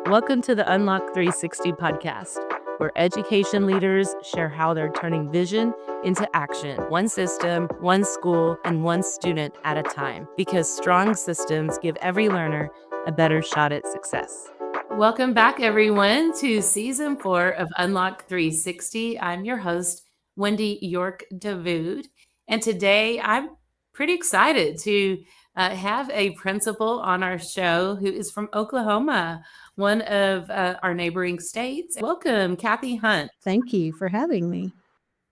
Welcome to the Unlock 360 podcast, where education leaders share how they're turning vision into action, one system, one school, and one student at a time, because strong systems give every learner a better shot at success. Welcome back, everyone, to Season 4 of Unlock 360. I'm your host, Wendy York Davoud, and today I'm pretty excited to have a principal on our show who is from Oklahoma, one of our neighboring states. Welcome, Kathy Hunt. Thank you for having me.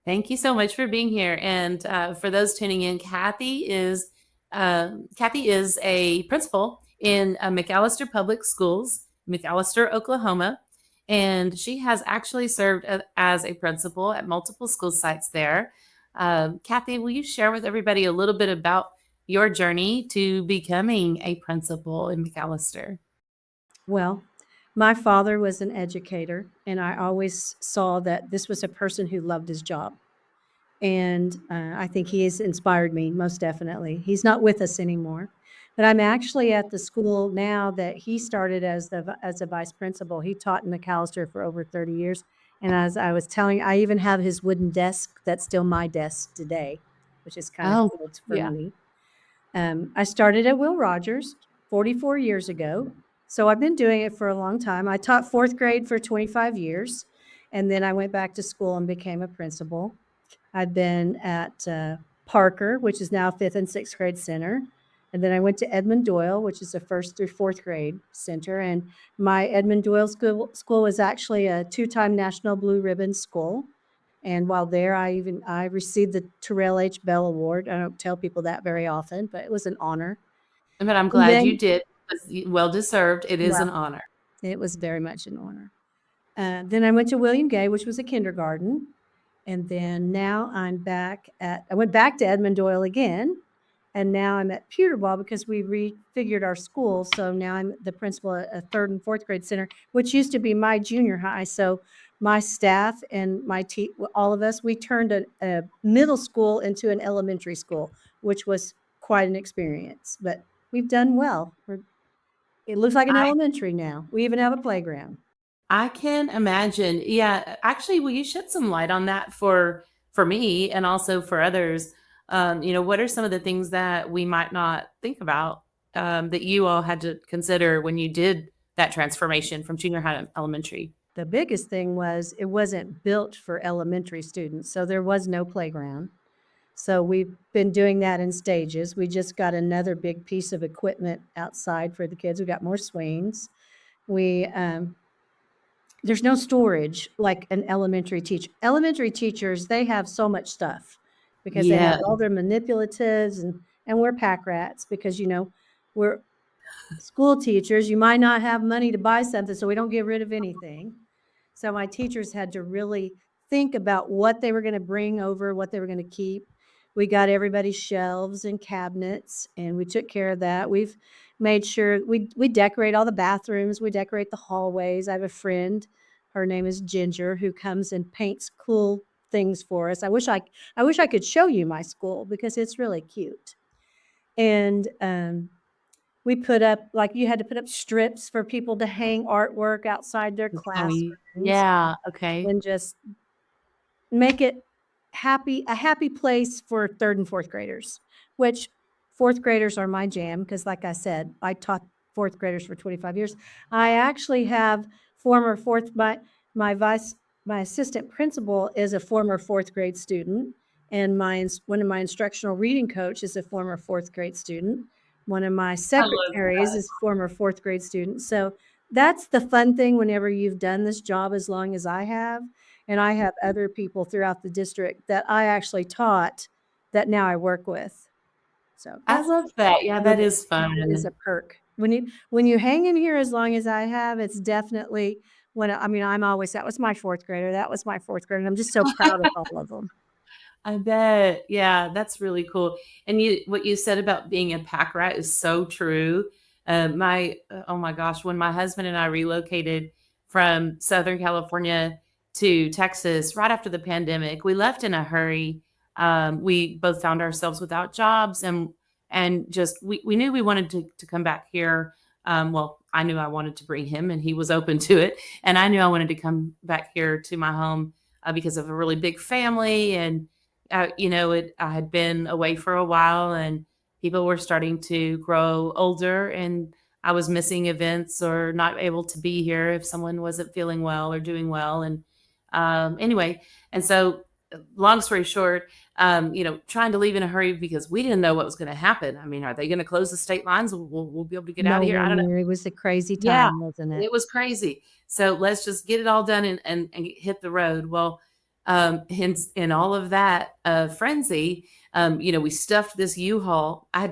Thank you so much for being here. And for those tuning in, Kathy is a principal in McAlester Public Schools, McAlester, Oklahoma, and she has actually served as a principal at multiple school sites there. Kathy, will you share with everybody a little bit about your journey to becoming a principal in McAlester? Well, my father was an educator, and I always saw that this was a person who loved his job. And I think he has inspired me, most definitely. He's not with us anymore, but I'm actually at the school now that he started as a vice principal. He taught in McAlester for over 30 years. And as I was telling, I even have his wooden desk that's still my desk today, which is kind of cool for yeah. me. I started at Will Rogers 44 years ago. So I've been doing it for a long time. I taught fourth grade for 25 years, and then I went back to school and became a principal. I've been at Parker, which is now fifth and sixth grade center. And then I went to Edmund Doyle, which is a first through fourth grade center. And my Edmund Doyle school was actually a 2-time National Blue Ribbon school. And while there, I received the Terrell H. Bell Award. I don't tell people that very often, but it was an honor. But I'm And glad then, you did. Well deserved. It is an honor. it was very much an honor. Then I went to William Gay, which was a kindergarten. And then now I went back to Edmund Doyle again. And now I'm at Peterball because we refigured our school. So now I'm the principal at a third and fourth grade center, which used to be my junior high. So my staff and all of us, we turned a middle school into an elementary school, which was quite an experience. But we've done well. It looks like an elementary now. We even have a playground. I can imagine. Yeah, actually, will you shed some light on that for me and also for others? What are some of the things that we might not think about that you all had to consider when you did that transformation from junior high to elementary? The biggest thing was it wasn't built for elementary students, so there was no playground. So we've been doing that in stages. We just got another big piece of equipment outside for the kids. We got more swings. There's no storage like an elementary teacher. Elementary teachers, they have so much stuff because they have all their manipulatives, and we're pack rats because, we're school teachers. You might not have money to buy something, so we don't get rid of anything. So my teachers had to really think about what they were going to bring over, what they were going to keep. We got everybody's shelves and cabinets, and we took care of that. We've made sure we decorate all the bathrooms. We decorate the hallways. I have a friend, her name is Ginger, who comes and paints cool things for us. I wish I could show you my school because it's really cute. And we put up, like, you had to put up strips for people to hang artwork outside their classrooms. Yeah. Okay. And just make it a happy place for third and fourth graders, which fourth graders are my jam because, like I said, I taught fourth graders for 25 years. I actually have my assistant principal is a former fourth grade student, and one of my instructional reading coach is a former fourth grade student. One of my secretaries is former fourth grade student. So that's the fun thing whenever you've done this job as long as I have. And I have other people throughout the district that I actually taught that now I work with. So I love that. Yeah, that is fun. it is a perk. When you hang in here as long as I have, it's definitely I'm always, that was my fourth grader. That was my fourth grader. And I'm just so proud of all of them. I bet. Yeah, that's really cool. And what you said about being a pack rat is so true. Oh my gosh, when my husband and I relocated from Southern California to Texas right after the pandemic, we left in a hurry. We both found ourselves without jobs, and just we knew we wanted to come back here. Well, I knew I wanted to bring him, and he was open to it. And I knew I wanted to come back here to my home because of a really big family. And, I had been away for a while, and people were starting to grow older, and I was missing events or not able to be here if someone wasn't feeling well or doing well. And anyway, and so long story short, trying to leave in a hurry because we didn't know what was going to happen. I mean, are they going to close the state lines? We'll be able to get out No of here. I one don't know. knew. It was a crazy Yeah, time, wasn't it? it was crazy. So let's just get it all done and hit the road. Well, hence in all of that frenzy, we stuffed this U-Haul. I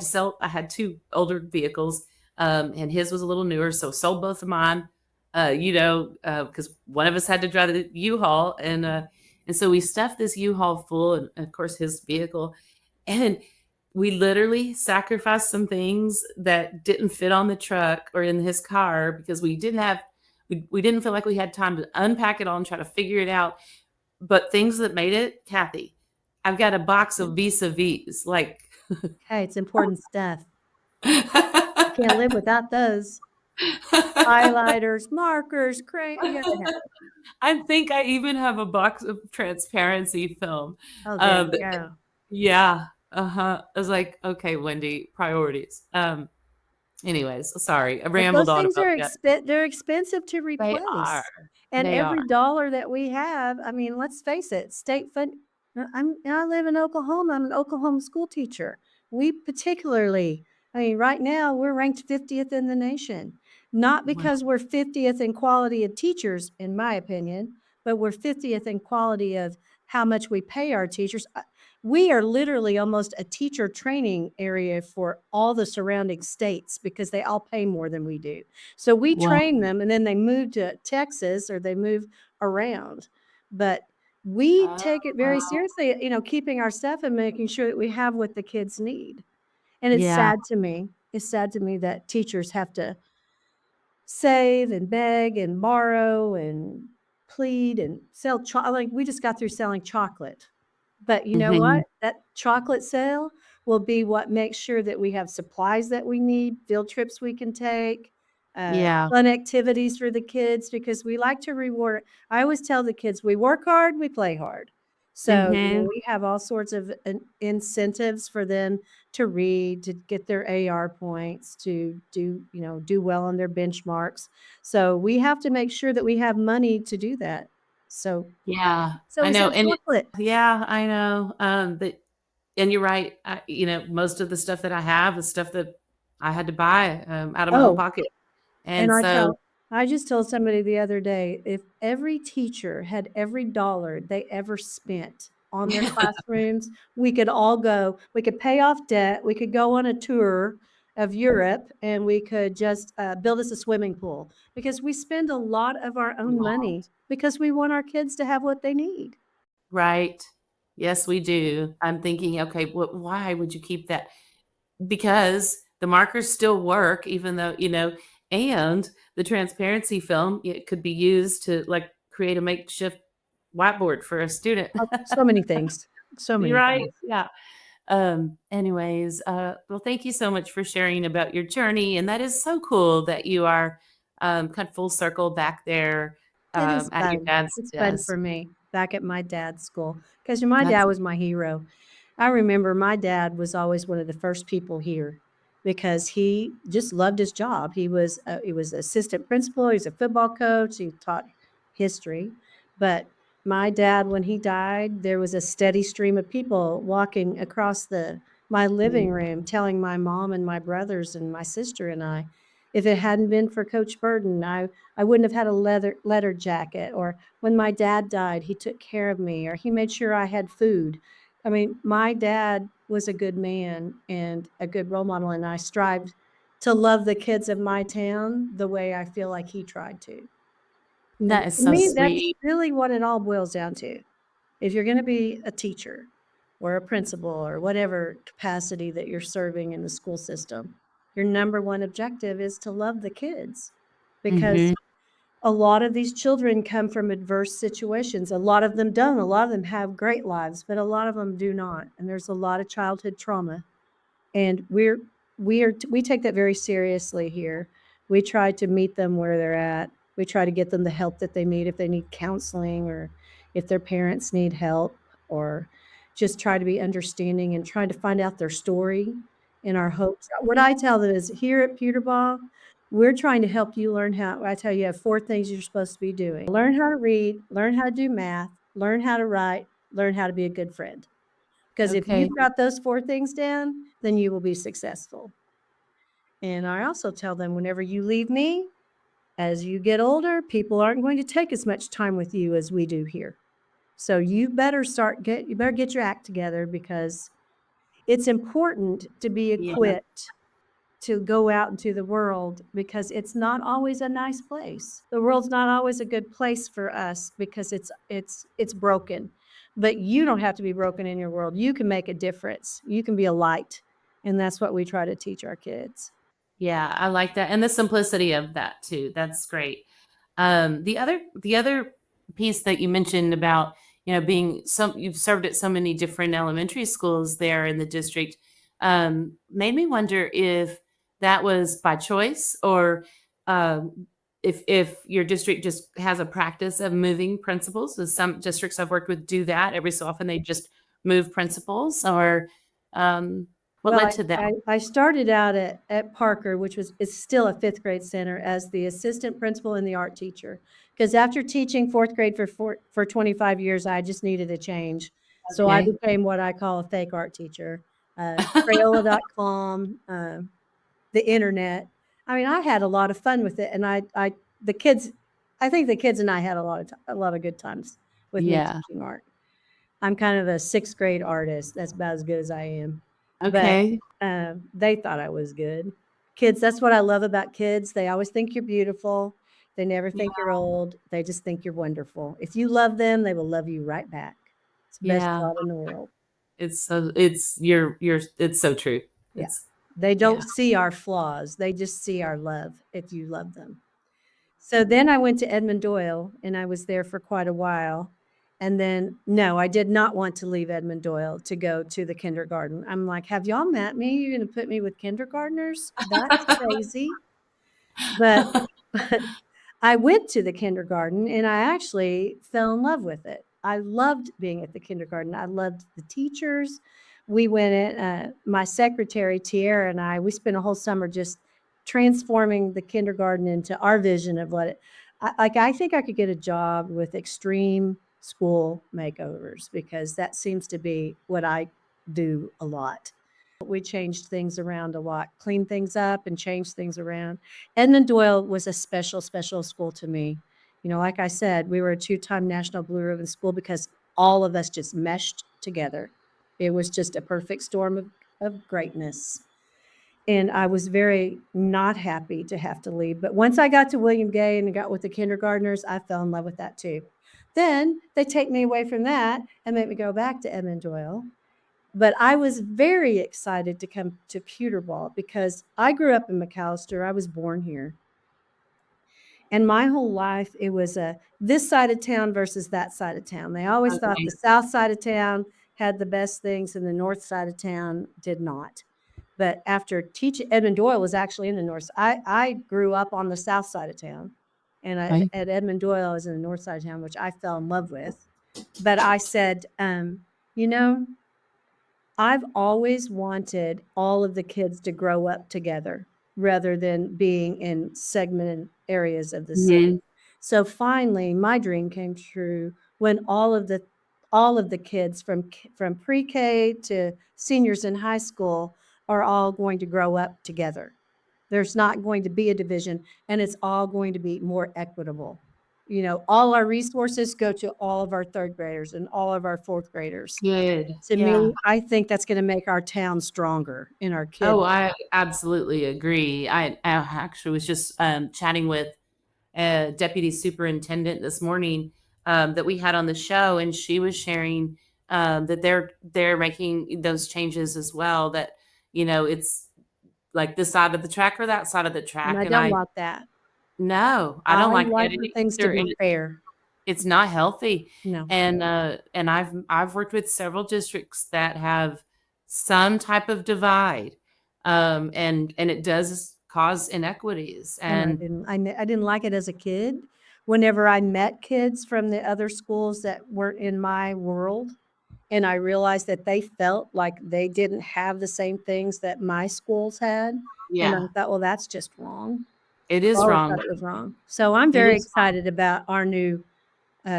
had two older vehicles, and his was a little newer, so sold both of mine. Because one of us had to drive the U-Haul, and so we stuffed this U-Haul full, and of course his vehicle, and we literally sacrificed some things that didn't fit on the truck or in his car because we didn't feel like we had time to unpack it all and try to figure it out. But things that made it, Kathy, I've got a box of vis-a-vis, like Hey, it's important stuff. Can't live without those. Highlighters, markers, you gotta have it. I think I even have a box of transparency film. Oh, there you Um, go. yeah, I was like, okay, Wendy, priorities. Anyways, sorry, I But rambled those on things about are that. they're expensive to They are. replace, and They are. every dollar that we have, I mean, let's face it, state fund I live in Oklahoma, I'm an Oklahoma school teacher. We particularly I mean, right now, we're ranked 50th in the nation, not Wow. because we're 50th in quality of teachers, in my opinion, but we're 50th in quality of how much we pay our teachers. We are literally almost a teacher training area for all the surrounding states because they all pay more than we do. So we Wow. train them and then they move to Texas or they move around. But we take it very Oh, seriously, keeping our stuff and making sure that we have what the kids need. And it's yeah. sad to me. It's sad to me that teachers have to save and beg and borrow and plead and sell like we just got through selling chocolate. But you know Mhm. what? That chocolate sale will be what makes sure that we have supplies that we need, field trips we can take, Yeah. fun activities for the kids because we like to reward. I always tell the kids, we work hard, we play hard. So, Mhm. we have all sorts of incentives for them to read, to get their AR points, to do well on their benchmarks. So we have to make sure that we have money to do that. So Yeah, so I we know, said and chocolate. yeah, I know, that and you're right, most of the stuff that I have is stuff that I had to buy, out of my own Oh, pocket, and and so I just told somebody the other day, if every teacher had every dollar they ever spent on their classrooms, we could pay off debt, we could go on a tour of Europe, and we could just, build us a swimming pool, because we spend a lot of our own money because we want our kids to have what they need. Right. Yes, we do. I'm thinking, okay, why would you keep that? Because the markers still work even though, and the transparency film, it could be used to, like, create a makeshift whiteboard for a student. Oh, so many things, so You're many right, things. yeah. Anyways, well, thank you so much for sharing about your journey, and that is so cool that you are, kind of full circle back there, It is at your fun. dad's It's fun desk. for me back at my dad's school because my dad That's was my hero. I remember my dad was always one of the first people here because he just loved his job. He was assistant principal, he's a football coach, he taught history. But my dad, when he died, there was a steady stream of people walking across the my living room telling my mom and my brothers and my sister and I, if it hadn't been for Coach Burden, I wouldn't have had a leather jacket, or when my dad died, he took care of me, or he made sure I had food. I mean, my dad was a good man and a good role model, and I strived to love the kids of my town the way I feel like he tried to. And that is to so me, that's sweet. really what it all boils down to. If you're gonna be a teacher or a principal or whatever capacity that you're serving in the school system, your number one objective is to love the kids because Mhm. a lot of these children come from adverse situations. A lot of them don't. A lot of them have great lives, but a lot of them do not. And there's a lot of childhood trauma. And we take that very seriously here. We try to meet them where they're at. We try to get them the help that they need if they need counseling or if their parents need help, or just try to be understanding and trying to find out their story in our hopes. What I tell them is here at Peterball, we're trying to help you learn how. I tell you, you have 4 things you're supposed to be doing: learn how to read, learn how to do math, learn how to write, learn how to be a good friend. Because if Okay. you've got those 4 things down, then you will be successful. And I also tell them, whenever you leave me, as you get older, people aren't going to take as much time with you as we do here. So you better get your act together, because it's important to be Yeah. equipped to go out into the world, because it's not always a nice place. The world's not always a good place for us because it's broken. But you don't have to be broken in your world. You can make a difference. You can be a light. And that's what we try to teach our kids. Yeah, I like that, and the simplicity of that too. That's great. The other piece that you mentioned about, being some you've served at so many different elementary schools there in the district, made me wonder if that was by choice, or if your district just has a practice of moving principals. So some districts I've worked with do that every so often. They just move principals, or what Well, led to that? I started out at Parker, which is still a 5th grade center, as the assistant principal and the art teacher. Because after teaching 4th grade for 25 years, I just needed a change. So I Okay. became what I call a fake art teacher. Crayola.com, the internet. I mean, I had a lot of fun with it, and the kids, I think the kids and I had a lot of good times with me Yeah. teaching art. I'm kind of a 6th grade artist. That's about as good as I am. But, Okay. they thought I was good. Kids, that's what I love about kids. They always think you're beautiful. They never Yeah. think you're old. They just think you're wonderful. If you love them, they will love you right back. It's the best Yeah. job in the world. It's so true. Yeah. It's They yeah. don't see our flaws. They just see our love if you love them. So then I went to Edmund Doyle, and I was there for quite a while. And then, no, I did not want to leave Edmund Doyle to go to the kindergarten. I'm like, have y'all met me? You're going to put me with kindergartners? That's crazy. But, but I went to the kindergarten, and I actually fell in love with it. I loved being at the kindergarten. I loved the teachers. We went in, my secretary, Tiara, and we spent a whole summer just transforming the kindergarten into our vision of what I think I could get a job with extreme school makeovers, because that seems to be what I do a lot. We changed things around a lot, cleaned things up and changed things around. Edmund Doyle was a special, special school to me. Like I said, we were a 2-time National Blue Ribbon school because all of us just meshed together. It was just a perfect storm of greatness. And I was very not happy to have to leave. But once I got to William Gay and got with the kindergartners, I fell in love with that too. Then they take me away from that and make me go back to Edmund Doyle. But I was very excited to come to Peterball because I grew up in McAlester. I was born here. And my whole life, it was this side of town versus that side of town. They always thought Okay. the south side of town had the best things and the north side of town did not. But after teaching, Edmund Doyle was actually in the north. I grew up on the south side of town. And Okay. at Edmund Doyle, I was in the north side of town, which I fell in love with. But I said, you know, I've always wanted all of the kids to grow up together rather than being in segmented areas of the city. Mhm. So finally, my dream came true when all of the kids from pre-K to seniors in high school are all going to grow up together. There's not going to be a division, and it's all going to be more equitable. All our resources go to all of our 3rd graders and all of our 4th graders. Good. To Yeah. me, I think that's gonna make our town stronger in our Oh, kids. I absolutely agree. I actually was just chatting with a deputy superintendent this morning, that we had on the show, and she was sharing that they're making those changes as well. That it's like this side of the track or that side of the And track, I and don't want that. I I don't like that like for things to either. be And fair. it's not healthy. No. And I've worked with several districts that have some type of divide, and it does cause inequities. And And I didn't like it as a kid. Whenever I met kids from the other schools that weren't in my world, and I realized that they felt like they didn't have the same things that my schools had, and I yeah, thought, "Well, that's just wrong." it I is always wrong. thought it was wrong. So I'm It very is wrong. excited about our new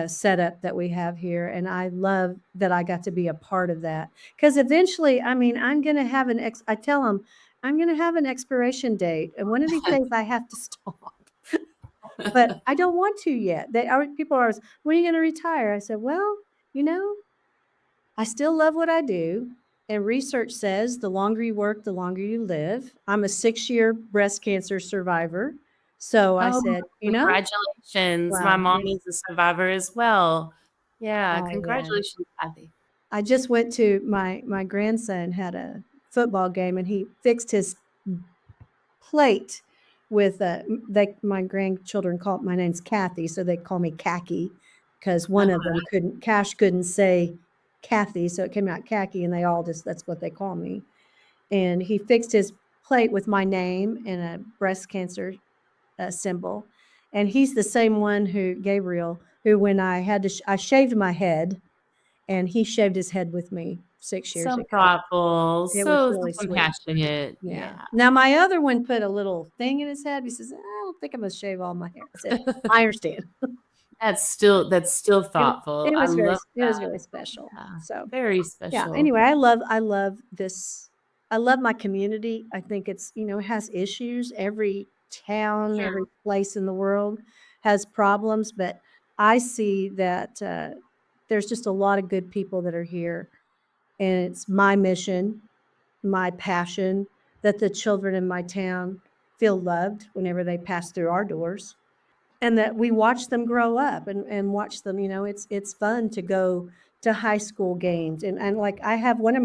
setup that we have here, and I love that I got to be a part of that. Because eventually, I mean, I'm gonna have I tell them, "I'm gonna have an expiration date, and one of these days I have to stop." But I don't want to yet. People are always, "When are you gonna retire?" I said, "Well, you know, I still love what I do, and research says the longer you work, the longer you live." I'm a 6-year breast cancer survivor, so I Oh, said, congratulations. My wow, mom is a survivor as well. Yeah, oh, yeah. congratulations, Kathy. I just went to my grandson had a football game, and he fixed his plate with my grandchildren call my name's Kathy, so they call me Khaki because one of them couldn't say Kathy, so it came out Khaki, and they all just that's what they call me. And he fixed his plate with my name and a breast cancer symbol. And he's the same one who Gabriel, who when I had to I shaved my head, and he shaved his head with me 6 years So ago. thoughtful, It was so really sweet. compassionate. Yeah. Yeah. Now my other one put a little thing in his head. He says, "I don't think I'm gonna shave all my hair." I said, "I understand." That's still It was thoughtful. I love it was very special. that. So, Very yeah, special. anyway, I love this. I love my community. I think it's, it has issues. Every town, Sure. every place in the world has problems, but I see that, there's just a lot of good people that are here, and it's my mission, my passion that the children in my town feel loved whenever they pass through our doors, and that we watch them grow up and watch them, it's fun to go to high school games, and like I have one of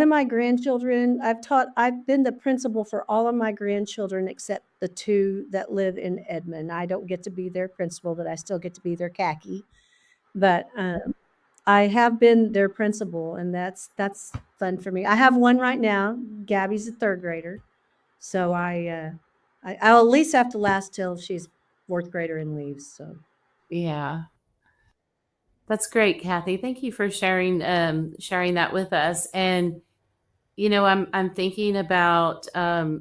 my grandchildren, I've been the principal for all of my grandchildren except the 2 that live in Edmond. I don't get to be their principal, but I still get to be their khaki. But I have been their principal, and that's fun for me. I have one right now. Gabby's a 3rd grader, so I'll at least have to last till she's 4th grader and leaves. So Yeah. That's great, Kathy. Thank you for sharing that with us. And I'm thinking about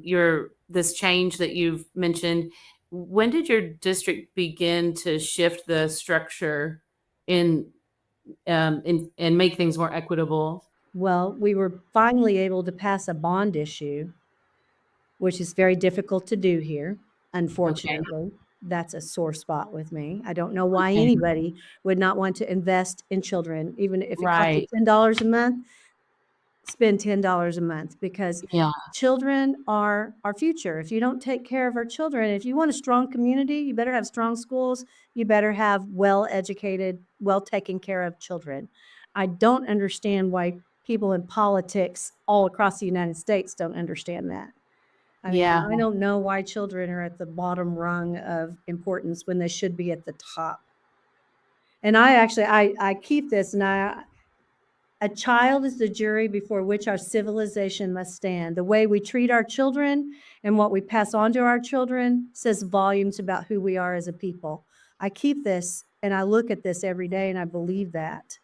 your this change that you've mentioned. When did your district begin to shift the structure in and make things more equitable? well, we were finally able to pass a bond issue, which is very difficult to do here. Okay. Unfortunately, that's a sore spot with me. I don't know why Okay. anybody would not want to invest in children, even if it costs you Right. $10 a month. Spend $10 a month because Yeah. children are our future. If you don't take care of our children, if you want a strong community, you better have strong schools. You better have well-educated, well taken care of children. I don't understand why people in politics all across the United States don't understand that. I mean, Yeah. I don't know why children are at the bottom rung of importance when they should be at the top. And I keep this, and a child is the jury before which our civilization must stand. The way we treat our children and what we pass on to our children says volumes about who we are as a people. I keep this and I look at this every day, and I believe that.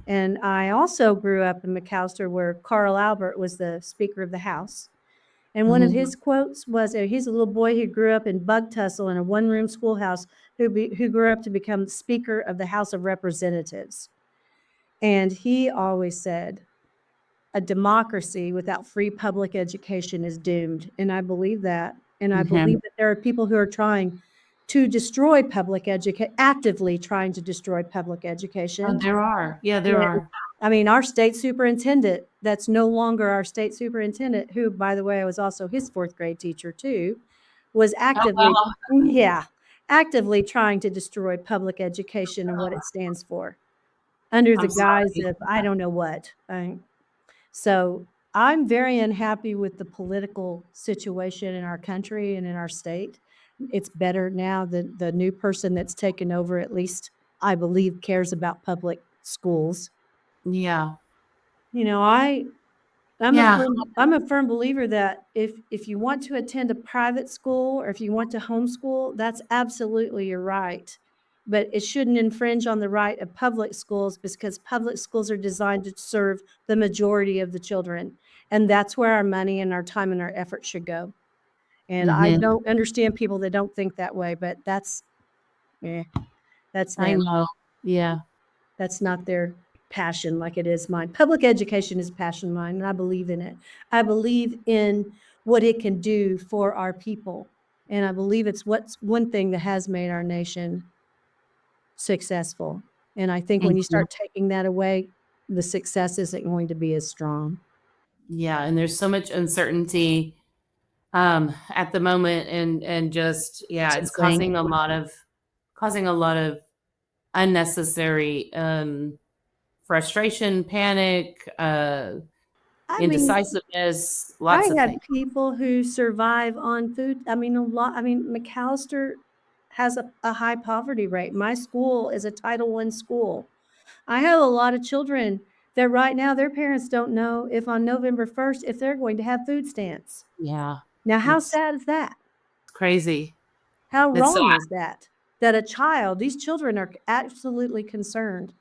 And I also grew up in McAlester, where Carl Albert was the Speaker of the House. And one of Mhm. his quotes was, he's a little boy who grew up in Bug Tussle in a one-room schoolhouse, who grew up to become Speaker of the House of Representatives. And he always said, a democracy without free public education is doomed. And I believe that. And I believe Mhm. that there are people who are trying to destroy public education, actively trying to destroy public Oh, education. there are. Yeah, there And are. I mean, our state superintendent, that's no longer our state superintendent, who, by the way, I was also his 4th grade teacher too, was Oh, actively, well, yeah, actively trying to destroy public education and what it stands for under the I'm guise sorry. of I don't know what. So I'm very unhappy with the political situation in our country and in our state. It's better now that the new person that's taken over, at least I believe, cares about public schools. Yeah. You know, I Yeah. I'm a firm believer that if you want to attend a private school or if you want to homeschool, that's absolutely your right. But it shouldn't infringe on the right of public schools because public schools are designed to serve the majority of the children. And that's where our money and our time and our effort should go. And I Hmm. don't understand people that don't think that way, but eh, that's I them. know. Yeah. That's not their passion like it is mine. Public education is passion of mine, and I believe in it. I believe in what it can do for our people, and I believe it's what's one thing that has made our nation successful. And I think when you Mhm. start taking that away, the success isn't going to be as strong. Yeah, and there's so much uncertainty at the moment, and just yeah, To it's blame. causing a lot of unnecessary frustration, panic, I mean, indecisiveness, I lots of had things. people who survive on food. I mean, a lot. I mean, McAlester has a high poverty rate. My school is a Title I school. I have a lot of children that right now their parents don't know if on November 1st if they're going to have food stamps. Yeah, Now, how it's sad is that? crazy. How It's so wrong is that? That a child, these children are absolutely concerned.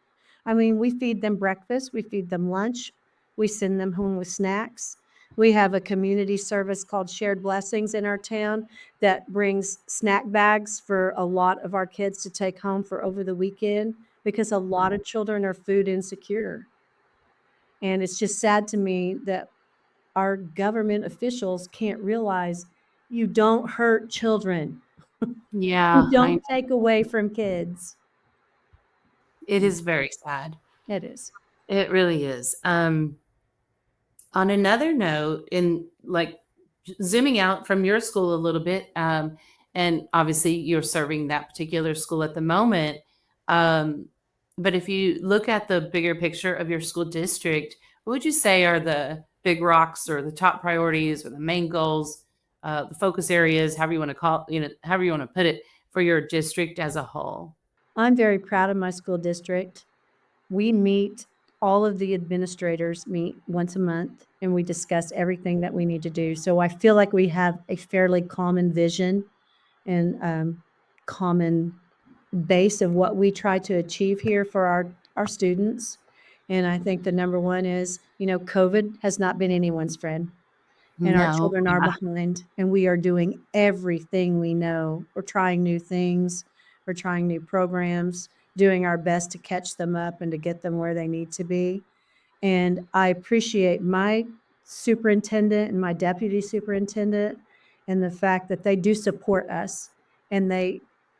I mean, we feed them breakfast, we feed them lunch, we send them home with snacks. We have a community service called Shared Blessings in our town that brings snack bags for a lot of our kids to take home for over the weekend because a lot of children are food insecure. And it's just sad to me that our government officials can't realize you don't hurt children. You yeah, I don't take away from kids. it is very sad. It is. It really is. On another note, in like zooming out from your school a little bit, and obviously you're serving that particular school at the moment. Um, but if you look at the bigger picture of your school district, what would you say are the big rocks or the top priorities or the main goals, the focus areas, however you want to call, however you want to put it for your district as a whole? I'm very proud of my school district. We meet, all of the administrators meet once a month and we discuss everything that we need to do. So I feel like we have a fairly common vision and common base of what we try to achieve here for our students. And I think the number one is, COVID has not been anyone's friend. And our No, children are yeah, behind, and we are doing everything we know. We're trying new things, we're trying new programs, doing our best to catch them up and to get them where they need to be. And I appreciate my superintendent and my deputy superintendent and the fact that they do support us and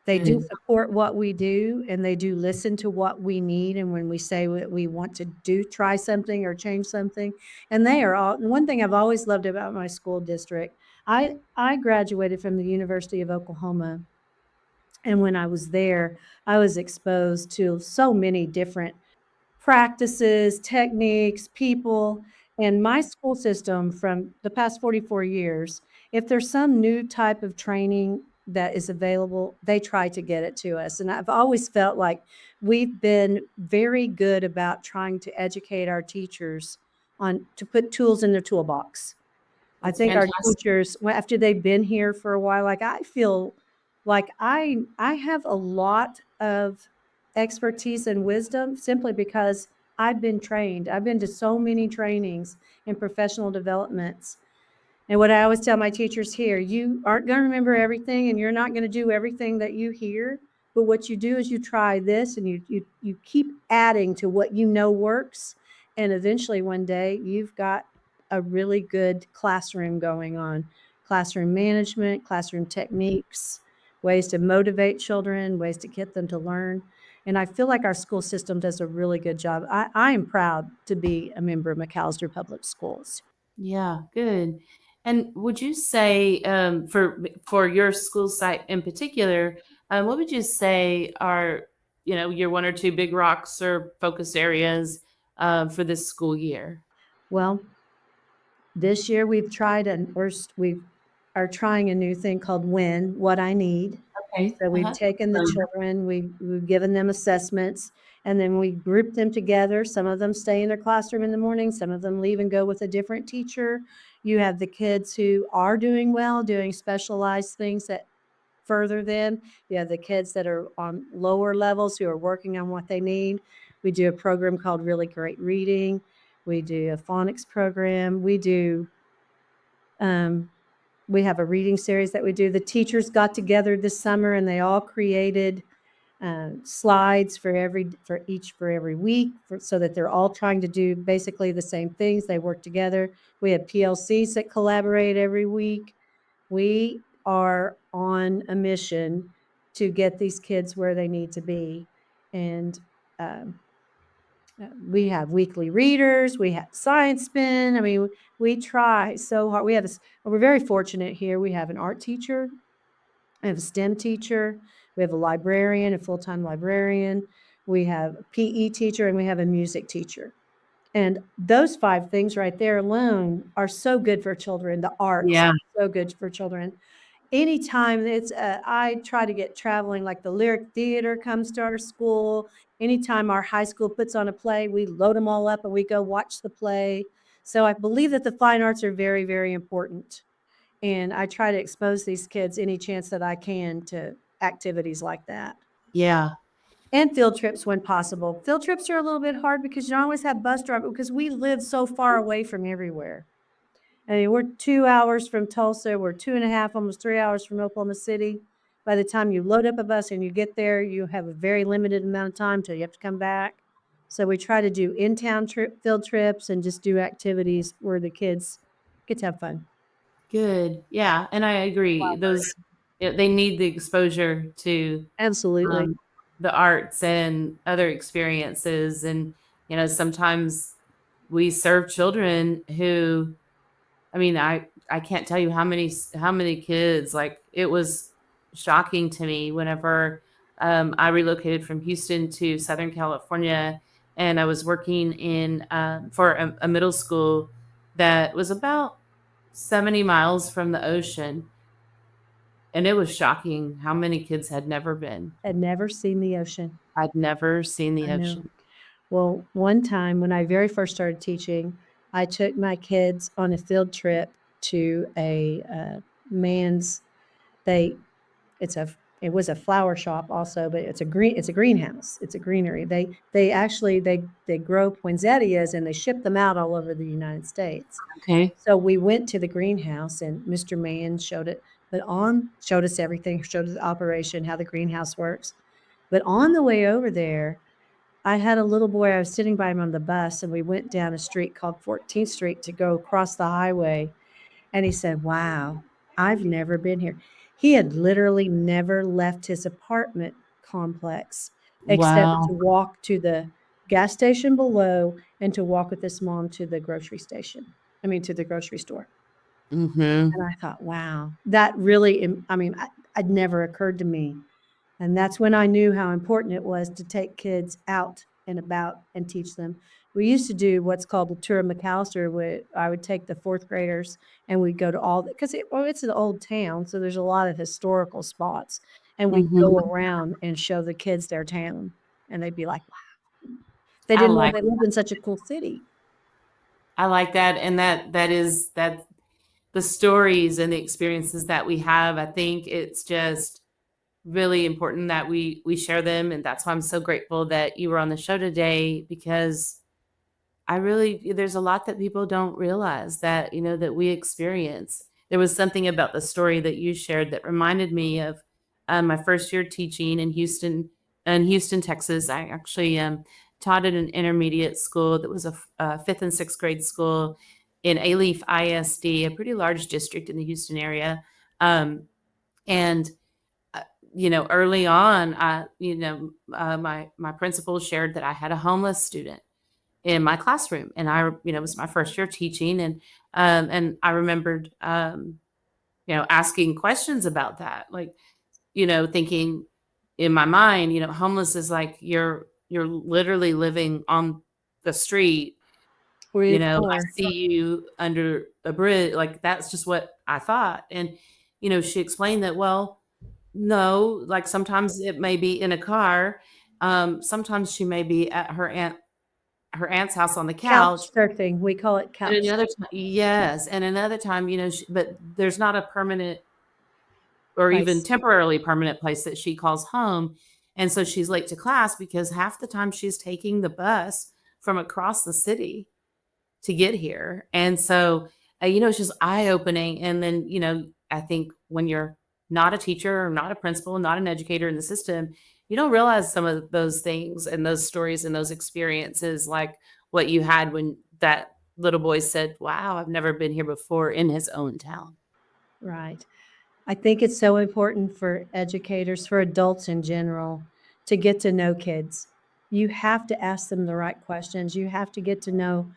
they do good. support what we do and they do listen to what we need and when we say that we want to try something or change something. And they are all one thing I've always loved about my school district. I graduated from the University of Oklahoma, and when I was there, I was exposed to so many different practices, techniques, people, and my school system from the past 44 years, if there's some new type of training that is available, they try to get it to us. And I've always felt like we've been very good about trying to educate our teachers on to put tools in their toolbox. I That's think our fantastic. teachers, well, after they've been here for a while, like I feel like I have a lot of expertise and wisdom simply because I've been trained. I've been to so many trainings and professional developments. And what I always tell my teachers here, you aren't going to remember everything and you're not going to do everything that you hear, but what you do is you try this and you keep adding to what you know works, and eventually one day you've got a really good classroom going on. Classroom management, classroom techniques, ways to motivate children, ways to get them to learn. And I feel like our school system does a really good job. I am proud to be a member of McAlester Public Schools. Yeah, good. And would you say, for your school site in particular, what would you say are, your one or two big rocks or focus areas for this school year? Well, this year we've tried and we are trying a new thing called What I Need. Okay. So we've taken the children, we've given them assessments, and then we group them together. Some of them stay in their classroom in the morning, some of them leave and go with a different teacher. You have the kids who are doing well, doing specialized things that further them. You have the kids that are on lower levels who are working on what they need. We do a program called Really Great Reading. We do a phonics program. We have a reading series that we do. The teachers got together this summer and they all created slides for every week so that they're all trying to do basically the same things. They work together. We have PLCs that collaborate every week. We are on a mission to get these kids where they need to be. And we have weekly readers, we have science spin. I mean, we try so hard. We're very fortunate here. We have an art teacher, we have a STEM teacher, we have a librarian, a full-time librarian, we have a PE teacher, and we have a music teacher. And those 5 things right there alone are so good for children. The arts, Yeah. so good for children. Anytime I try to get traveling, like the Lyric Theater comes to our school. Anytime our high school puts on a play, we load them all up and we go watch the play. So I believe that the fine arts are very, very important. And I try to expose these kids any chance that I can to activities like that. Yeah. And field trips when possible. Field trips are a little bit hard because you don't always have bus driver because we live so far away from everywhere. I mean, we're 2 hours from Tulsa. We're 2.5, almost 3 hours from Oklahoma City. By the time you load up a bus and you get there, you have a very limited amount of time till you have to come back. So we try to do in-town field trips and just do activities where the kids get to have fun. Good. Yeah, and I agree. Those they need the exposure to Absolutely. um, the arts and other experiences, and sometimes we serve children who, I mean, I can't tell you how many kids, like, it was shocking to me whenever I relocated from Houston to Southern California, and I was working in for a middle school that was about 70 miles from the ocean, and it was shocking how many kids had never been. Had never seen the ocean. I'd never seen the I know. ocean. Well, one time when I very first started teaching, I took my kids on a field trip to a man's. They it was a flower shop also, but it's a greenhouse. It's a greenery. They actually they grow poinsettias and they ship them out all over the United States. Okay. So we went to the greenhouse and Mr. Mann showed us everything, showed us the operation, how the greenhouse works. But on the way over there, I had a little boy, I was sitting by him on the bus, and we went down a street called 14th Street to go across the highway, and he said, "Wow, I've never been here." He had literally never left his apartment complex except Wow. to walk to the gas station below and to walk with his mom to the grocery station. I mean, to the grocery store. Mhm. And I thought, wow, that really, I mean, I'd never occurred to me. And that's when I knew how important it was to take kids out and about and teach them. We used to do what's called the tour of McAlester, where I would take the 4th graders and we'd go to because it's an old town, so there's a lot of historical spots. And we'd Mhm. go around and show the kids their town. And they'd be like, wow, they I didn't know like they lived in such a cool city. I like that, and that the stories and the experiences that we have. I think it's just really important that we share them, and that's why I'm so grateful that you were on the show today, because there's a lot that people don't realize that, that we experience. There was something about the story that you shared that reminded me of my first year teaching in Houston, Texas. I actually taught at an intermediate school that was a fifth and sixth grade school in Alief ISD, a pretty large district in the Houston area. And uh, early on, my principal shared that I had a homeless student in my classroom, and it was my first year teaching, and I remembered, asking questions about that, like, thinking in my mind, homeless is like you're literally living on the street. We're I poor. see you under a bridge, like that's just what I thought, and she explained that, well, No, like sometimes it may be in a car. Sometimes she may be at her aunt's house on the Couch couch. surfing, we call it And couch another time, yes, and another time, but there's not a permanent or even place. temporarily permanent place that she calls home. And so she's late to class because half the time she's taking the bus from across the city to get here. And so, it's just eye opening. And then, I think when you're not a teacher or not a principal, not an educator in the system, you don't realize some of those things and those stories and those experiences, like what you had when that little boy said, "Wow, I've never been here before," in his own town. Right. I think it's so important for educators, for adults in general, to get to know kids. You have to ask them the right questions. You have to get to know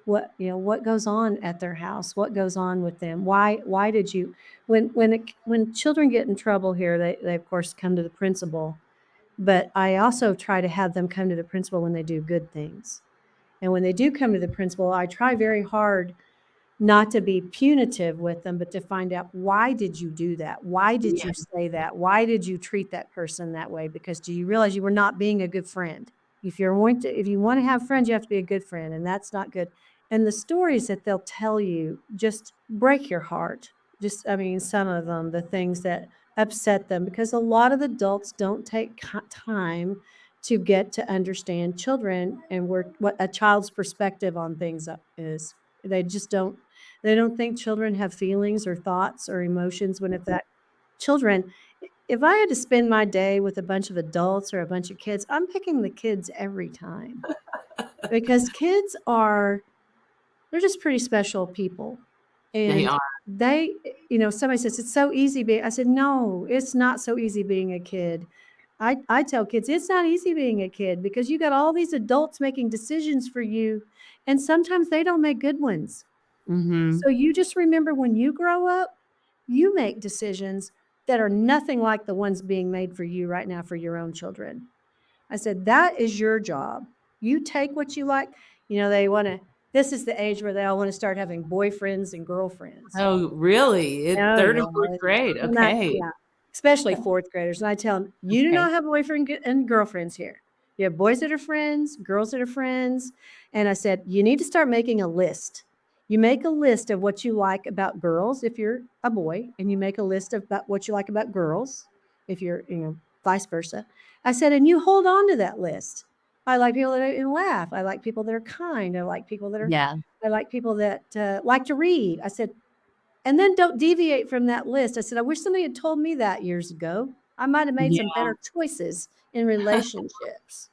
what goes on at their house, what goes on with them. Why did you when children get in trouble here, they of course come to the principal, but I also try to have them come to the principal when they do good things. And when they do come to the principal, I try very hard not to be punitive with them, but to find out, why did you do that? Why did Yeah. you say that? Why did you treat that person that way? Because do you realize you were not being a good friend? If you want to have friends, you have to be a good friend, and that's not good. And the stories that they'll tell you just break your heart. Just, I mean, some of them, the things that upset them, because a lot of adults don't take time to get to understand children and what a child's perspective on things is. They just don't they don't think children have feelings or thoughts or emotions when it's that children. If I had to spend my day with a bunch of adults or a bunch of kids, I'm picking the kids every time because kids they're just pretty special people. They And are. somebody says it's so easy being, I said, no, it's not so easy being a kid. I tell kids it's not easy being a kid because you got all these adults making decisions for you, and sometimes they don't make good ones. So Mhm. you just remember, when you grow up, you make decisions that are nothing like the ones being made for you right now for your own children. I said, that is your job. You take what you like. This is the age where they all want to start having boyfriends and girlfriends. Oh, really? Oh, Third and yeah. fourth grade, And that, okay. yeah, especially fourth graders. And I tell them, you do Okay. not have boyfriend and girlfriends here. You have boys that are friends, girls that are friends. And I said, you need to start making a list. You make a list of what you like about girls if you're a boy, and you make a list about what you like about girls if you're, vice versa. I said, and you hold on to that list. I like people that laugh. I like people that are kind. Yeah. I like people that like to read. I said, and then don't deviate from that list. I said, I wish somebody had told me that years ago. I might have made some Yeah. better choices in relationships.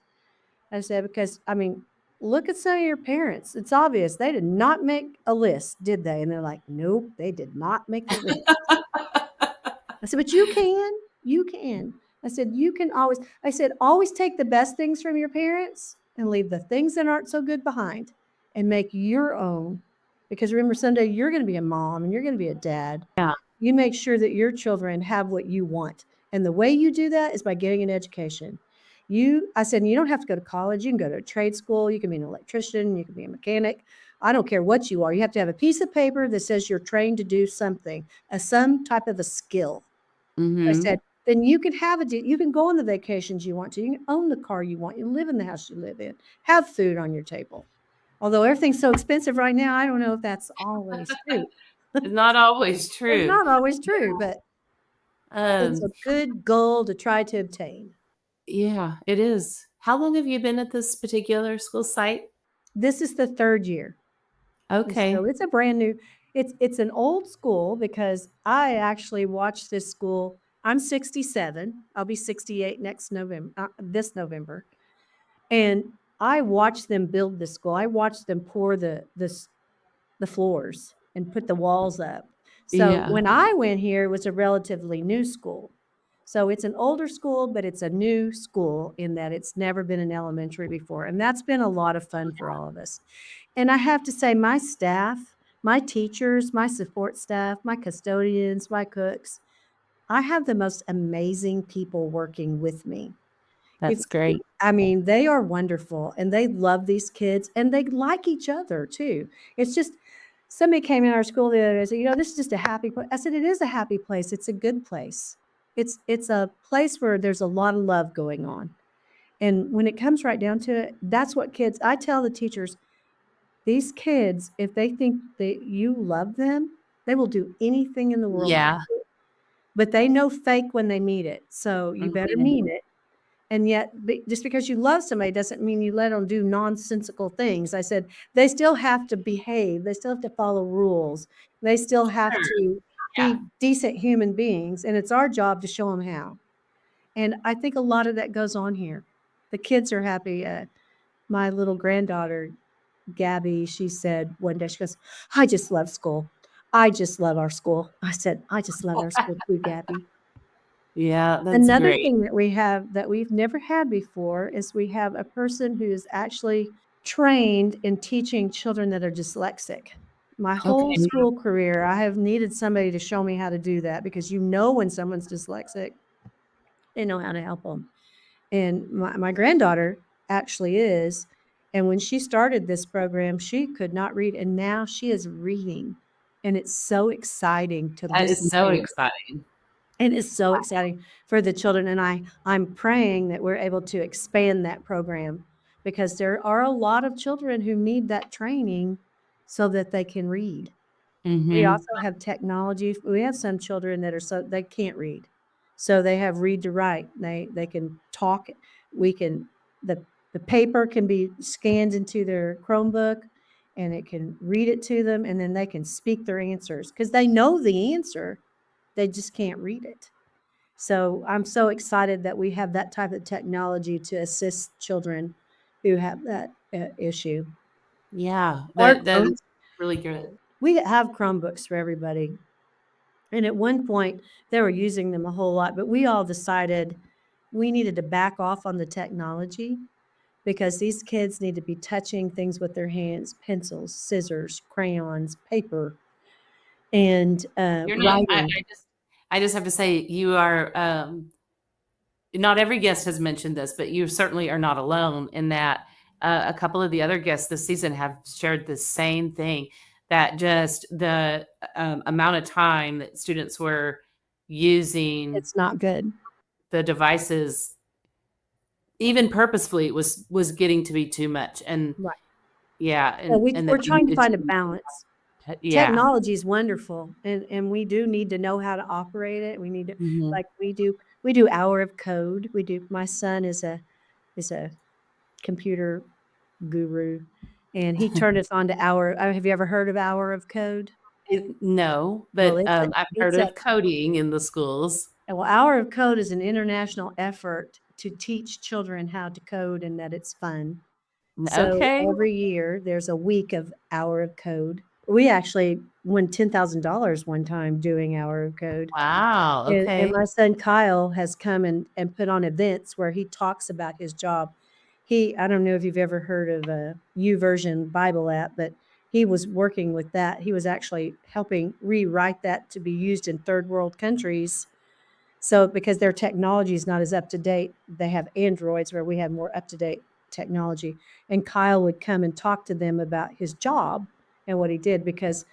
I said, because, I mean, look at some of your parents. It's obvious they did not make a list, did they? And they're like, nope, they did not make the list. I said, but you can. You can. I said, always take the best things from your parents and leave the things that aren't so good behind and make your own. Because remember, someday you're going to be a mom and you're going to be a dad. Yeah. You make sure that your children have what you want. And the way you do that is by getting an education. I said, you don't have to go to college. You can go to a trade school. You can be an electrician. You can be a mechanic. I don't care what you are. You have to have a piece of paper that says you're trained to do something, some type of a skill. I Mhm. said, then you can you can go on the vacations you want to. You can own the car you want. You live in the house you live in. Have food on your table. Although everything's so expensive right now, I don't know if that's always true. It's not always It's true. not always true, but it's Um, a good goal to try to obtain. yeah, it is. How long have you been at this particular school site? This is the 3rd year. And so Okay. it's a brand new, it's an old school because I actually watched this school. I'm 67. I'll be 68 this November. And I watched them build this school. I watched them pour the floors and put the walls up. So Yeah, when I went here, it was a relatively new school. So it's an older school, but it's a new school in that it's never been an elementary before. And that's been a lot of fun for all of us. And I have to say, my staff, my teachers, my support staff, my custodians, my cooks, I have the most amazing people working with me. If that's great. I mean, they are wonderful and they love these kids and they like each other too. It's just, somebody came in our school the other day and said, this is just a happy place. I said, it is a happy place. It's a good place. It's a place where there's a lot of love going on. And when it comes right down to it, that's what kids I tell the teachers, these kids, if they think that you love them, they will do anything in the world for Yeah. you. But they know fake when they meet it. So you better Mhm. mean it. And yet, just because you love somebody doesn't mean you let them do nonsensical things. I said, they still have to behave. They still have to follow rules. They still have Sure. to Yeah. be decent human beings. And it's our job to show them how. And I think a lot of that goes on here. The kids are happy. My little granddaughter, Gabby, she said one day, she goes, I just love school. I just love our school. I said, I just love our school too, Gabby. Yeah, that's Another great. thing that we have that we've never had before is we have a person who is actually trained in teaching children that are dyslexic. My whole Okay. school career, I have needed somebody to show me how to do that because you know when someone's dyslexic, they know how to help them. And my granddaughter actually is. And when she started this program, she could not read. And now she is reading. And it's so exciting to That is listen so to. exciting. And it's so exciting for the children. And I'm praying that we're able to expand that program because there are a lot of children who need that training so that they can read. We Mhm. also have technology. We have some children that are they can't read. So they have read to write. They can talk. We can the paper can be scanned into their Chromebook and it can read it to them and then they can speak their answers because they know the answer. They just can't read it. So I'm so excited that we have that type of technology to assist children who have that issue. Yeah, Our that Chrome, is really good. we have Chromebooks for everybody. And at one point, they were using them a whole lot, but we all decided we needed to back off on the technology because these kids need to be touching things with their hands, pencils, scissors, crayons, paper, and You're not writing. I just have to say you are, not every guest has mentioned this, but you certainly are not alone in that, a couple of the other guests this season have shared the same thing, that just the, amount of time that students were using It's not good. the devices, even purposefully, was getting to be too much, and Right. yeah, So and that we're you trying to needed find a to balance. yeah. Technology is wonderful, and we do need to know how to operate it. We need to Mhm. like we do hour of code. We do. My son is a computer guru, and he turned us on to Hour. Have you ever heard of Hour of Code? No, Well, but, I've heard it's a of coding in the schools. well, Hour of Code is an international effort to teach children how to code and that it's fun. So Okay. every year there's a week of Hour of Code. We actually won $10,000 one time doing Hour of Code. Wow, And okay. my son Kyle has come and put on events where he talks about his job. I don't know if you've ever heard of a YouVersion Bible app, but he was working with that. He was actually helping rewrite that to be used in third world countries. So because their technology is not as up to date, they have Androids where we have more up to date technology. And Kyle would come and talk to them about his job and what he did because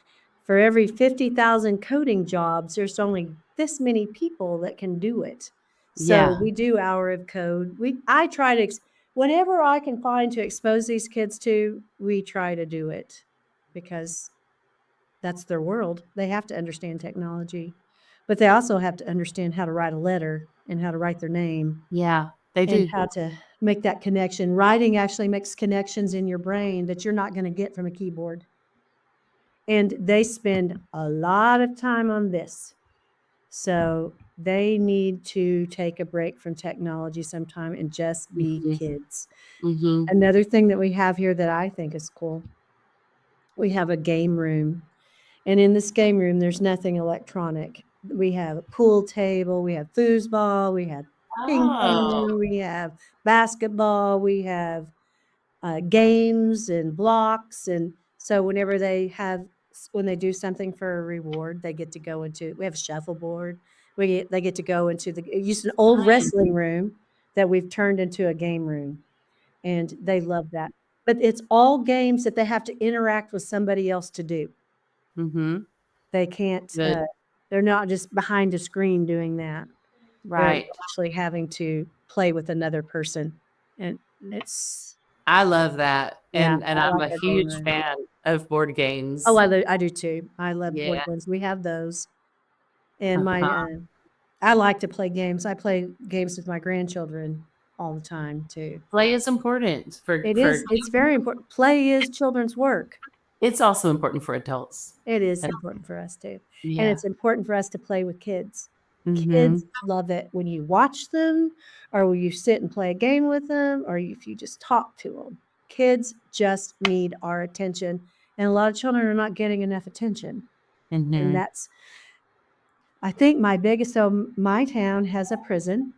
for every 50,000 coding jobs, there's only this many people that can do it. So Yeah, we do Hour of Code. I try to whatever I can find to expose these kids to, we try to do it because that's their world. They have to understand technology, but they also have to understand how to write a letter and how to write their name yeah, they and do. how to make that connection. Writing actually makes connections in your brain that you're not going to get from a keyboard. And they spend a lot of time on this. So they need to take a break from technology sometime and just be Mhm, kids. mhm. Another thing that we have here that I think is cool, we have a game room. And in this game room, there's nothing electronic. We have a pool table, we have foosball, we have ping Oh, pong, we have basketball, we have games and blocks. And so whenever when they do something for a reward, they get to go into, we have a shuffleboard. They get to go into used an old nice. wrestling room that we've turned into a game room. And they love that. But it's all games that they have to interact with somebody else to do. Mhm. They can't, Good. they're not just behind a screen doing that. where Right. you're actually having to play with another person, and it's I love that, yeah, and I I'm like a our game huge room. fan of board Oh, games. I do too. I love board Yeah. games. We have those, and Uh-huh. I like to play games. I play games with my grandchildren all the time too. Play is important for It for is, it's very important. Play is children's work. it's also important for adults. It is Uh, important for us too, and Yeah. it's important for us to play with kids. Kids Mhm. love it when you watch them, or when you sit and play a game with them, or if you just talk to them. Kids just need our attention, and a lot of children are not getting enough attention, and Mhm. that's I think my biggest so my town has a prison.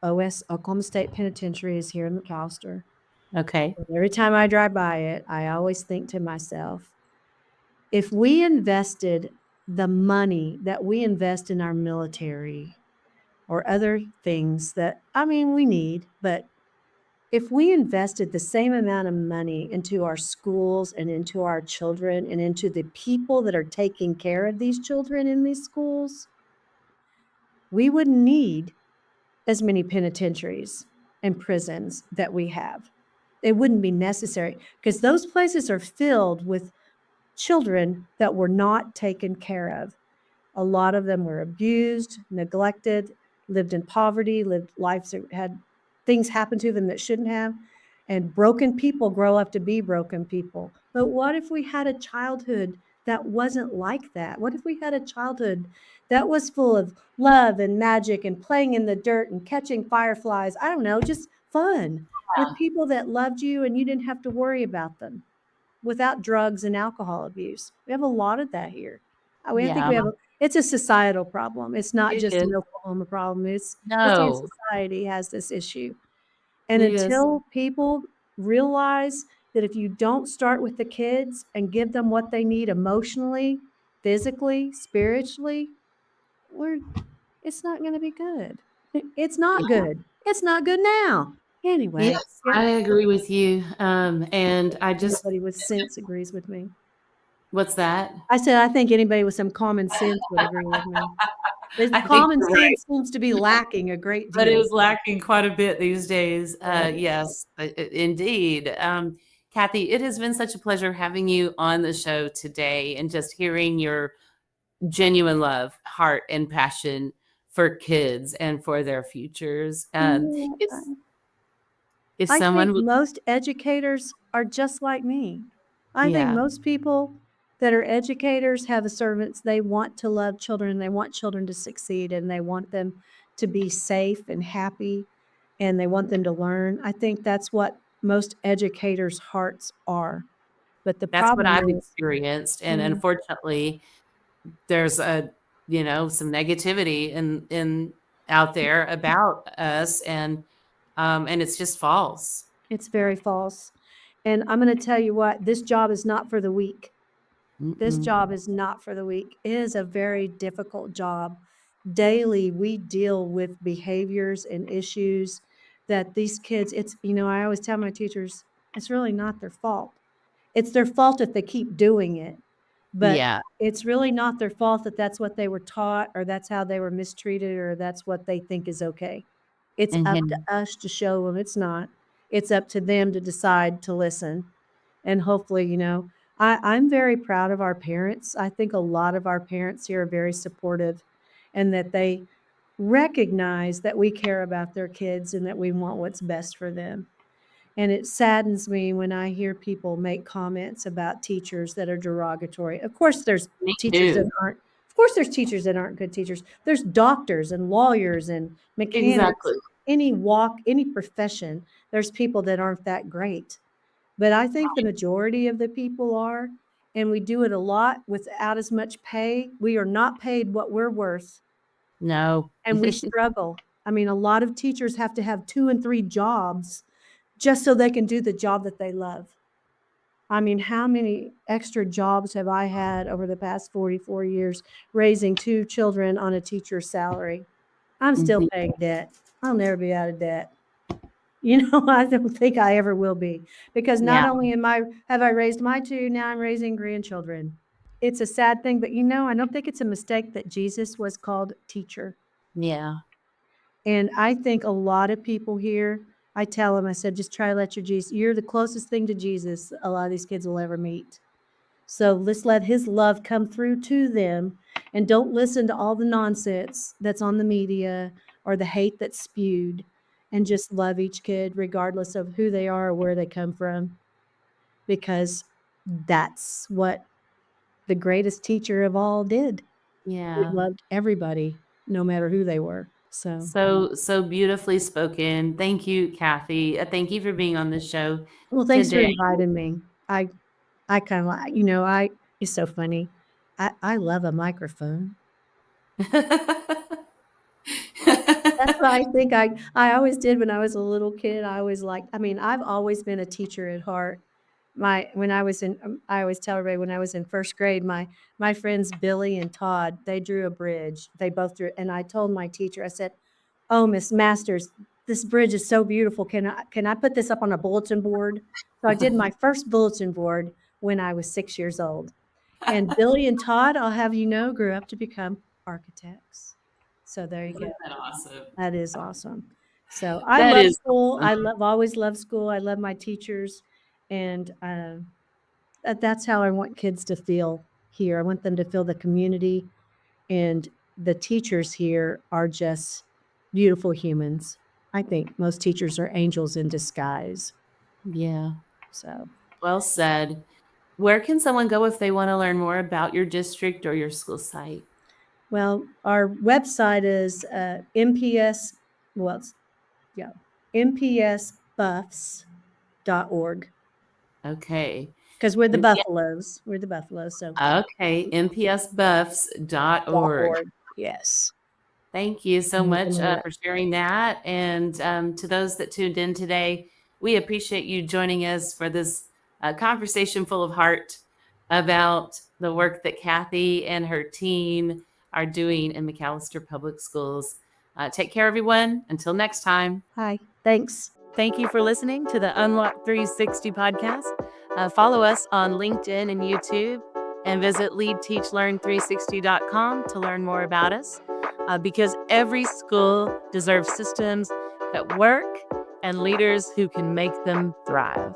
Oklahoma State Penitentiary is here in McAlester. Okay. And every time I drive by it, I always think to myself, if we invested the money that we invest in our military or other things that, I mean, we need, but if we invested the same amount of money into our schools and into our children and into the people that are taking care of these children in these schools, we wouldn't need as many penitentiaries and prisons that we have. It wouldn't be necessary because those places are filled with children that were not taken care of. A lot of them were abused, neglected, lived in poverty, lived lives that had things happen to them that shouldn't have. And broken people grow up to be broken people. But what if we had a childhood that wasn't like that? What if we had a childhood that was full of love and magic and playing in the dirt and catching fireflies? I don't know, just fun with people that loved you and you didn't have to worry about them, without drugs and alcohol abuse. We have a lot of that here. I think Yeah. we have it's a societal problem. It's not It just is. an Oklahoma problem. It's our No. society has this issue. And It is. until people realize that if you don't start with the kids and give them what they need emotionally, physically, spiritually, we're it's not going to be good. It's not Yeah. good. It's not good now. Anyway, Yes, yeah, I agree with you. And I just nobody with sense agrees with me. what's that? I said, I think anybody with some common sense would agree with me. This I think common you're right, sense seems to be lacking a great but it deal. is lacking quite a bit these days. Right. Yes, indeed. Kathy, it has been such a pleasure having you on the show today and just hearing your genuine love, heart, and passion for kids and for their futures. You If know, if I think someone would, most educators are just like me. I think yeah, most people that are educators have a servants. They want to love children. They want children to succeed and they want them to be safe and happy and they want them to learn. I think that's what most educators' hearts are. But the that's what problem I've is, experienced, and mm, unfortunately, there's a some negativity in out there about us, and it's just false. it's very false. And I'm going to tell you what, this job is not for the weak. This Mm-mm. job is not for the weak. It is a very difficult job. Daily, we deal with behaviors and issues that these kids, I always tell my teachers, it's really not their fault. It's their fault if they keep doing it, but Yeah. it's really not their fault that that's what they were taught or that's how they were mistreated or that's what they think is okay. It's up to Mhm. us to show them it's not. It's up to them to decide to listen. And hopefully, I'm very proud of our parents. I think a lot of our parents here are very supportive and that they recognize that we care about their kids and that we want what's best for them. And it saddens me when I hear people make comments about teachers that are derogatory. Me Teachers that too. aren't, of course, there's teachers that aren't good teachers. There's doctors and lawyers and mechanics, Exactly. any walk, any profession. There's people that aren't that great. But I think the majority of the people are, and we do it a lot without as much pay. We are not paid what we're worth, No. and we struggle. I mean, a lot of teachers have to have 2 and 3 jobs just so they can do the job that they love. I mean, how many extra jobs have I had over the past 44 years raising 2 children on a teacher's salary? I'm still Mhm. paying debt. I'll never be out of debt. I don't think I ever will be because not Yeah. only have I raised my 2, now I'm raising grandchildren. It's a sad thing, but I don't think it's a mistake that Jesus was called teacher. Yeah. And I think a lot of people here, I tell them, I said, just try to let your Jesus, you're the closest thing to Jesus a lot of these kids will ever meet. So let's let his love come through to them, and don't listen to all the nonsense that's on the media or the hate that's spewed, and just love each kid regardless of who they are or where they come from, because that's what the greatest teacher of all did. He Yeah. loved everybody, no matter who they were. So, So beautifully spoken. Thank you, Kathy. Thank you for being on the show well, thanks for today. inviting me. I kind of like, it's so funny. I love a microphone. That's what I think I always did when I was a little kid. I always liked, I mean, I've always been a teacher at heart. When I was in, I always tell everybody when I was in first grade, my friends Billy and Todd, they drew a bridge. They both drew, and I told my teacher, I said, "Oh, Miss Masters, this bridge is so beautiful. Can I put this up on a bulletin board?" So I did my first bulletin board when I was 6 years old. And Billy and Todd, I'll have you know, grew up to become architects. So there you go. Isn't that awesome? That is awesome. So I That love is school. awesome. Always loved school. I love my teachers, and that's how I want kids to feel here. I want them to feel the community, and the teachers here are just beautiful humans. I think most teachers are angels in disguise. Yeah. So, Well said. Where can someone go if they want to learn more about your district or your school site? well, our website is MPS. Well, yeah, mpsbuffs.org, Okay. because we're the MP Buffaloes. We're the Buffaloes. So okay, mpsbuffs.org. .org. Yes. Thank you so You can much learn that. for sharing that. And to those that tuned in today, we appreciate you joining us for this conversation full of heart about the work that Kathy and her team are doing in McAlester Public Schools. Take care, everyone. Until next time. Hi. Thanks. Thank you for listening to the Unlock 360 podcast. Follow us on LinkedIn and YouTube, and visit leadteachlearn360.com to learn more about us, because every school deserves systems that work and leaders who can make them thrive.